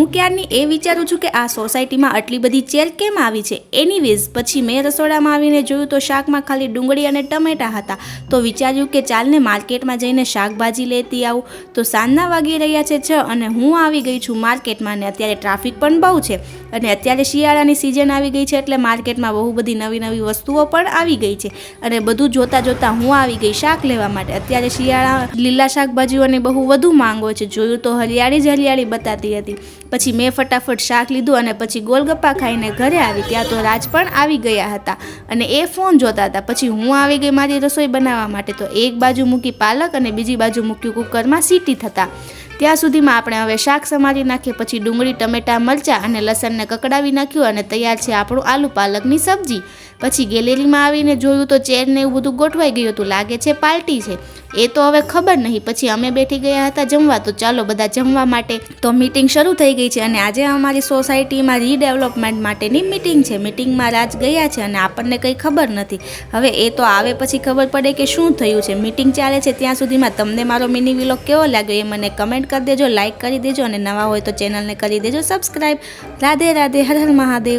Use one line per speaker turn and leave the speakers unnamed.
હું ક્યારની એ વિચારું છું કે આ સોસાયટીમાં આટલી બધી ચેર કેમ આવી છે. એનીવેઝ પછી મેં રસોડામાં આવીને જોયું તો શાકમાં ખાલી ડુંગળી અને ટમેટા હતા. તો વિચાર્યું કે ચાલને માર્કેટમાં જઈને શાકભાજી લેતી આવું. તો સાંજના વાગી રહ્યા છે 6 અને હું આવી ગઈ છું માર્કેટમાં અને અત્યારે ટ્રાફિક પણ બહુ છે અને અત્યારે શિયાળાની સિઝન આવી ગઈ છે એટલે માર્કેટમાં બહુ બધી નવી નવી વસ્તુઓ પણ આવી ગઈ છે અને બધું જોતાં જોતાં હું આવી ગઈ શાક લેવા માટે. અત્યારે શિયાળા લીલા શાકભાજીઓની બહુ વધુ માંગ હોય છે. જોયું તો હરિયાળી જ હરિયાળી બતાતી હતી. પછી મેં ફટાફટ શાક લીધું અને પછી ગોલગપ્પા ખાઈને ઘરે આવી. ત્યાં તો રાજ પણ આવી ગયા હતા અને એ ફોન જોતા હતા. પછી હું આવી ગઈ મારી રસોઈ બનાવવા માટે. તો એક બાજુ મૂકી પાલક અને બીજી બાજુ મૂક્યું કુકરમાં સીટી થતા. ત્યાં સુધીમાં આપણે હવે શાક સમારી નાખીએ. પછી ડુંગળી ટમેટા મરચાં અને લસણને કકડાવી નાખ્યું અને તૈયાર છે આપણું આલુ પાલકની સબ્જી. પછી ગેલેરીમાં આવીને જોયું તો ચેર ને એવું બધું ગોઠવાઈ ગયું હતું. લાગે છે પાર્ટી છે, એ તો હવે ખબર નહીં. પછી અમે બેઠી ગયા હતા જમવા. તો ચાલો બધા જમવા માટે. તો મીટિંગ શરૂ થઈ ગઈ છે અને આજે અમારી સોસાયટીમાં રીડેવલપમેન્ટ માટેની મીટિંગ છે. મીટિંગમાં રાજ ગયા છે અને આપણને કંઈ ખબર નથી. હવે એ તો આવે પછી ખબર પડે કે શું થયું છે. મીટિંગ ચાલે છે ત્યાં સુધીમાં તમને મારો મિની વ્લોગ કેવો લાગ્યો એ મને કમેન્ટ કરી દેજો, લાઇક કરી દેજો અને નવા હોય તો ચેનલને કરી દેજો સબસ્ક્રાઈબ. રાધે રાધે, હર હર મહાદેવ.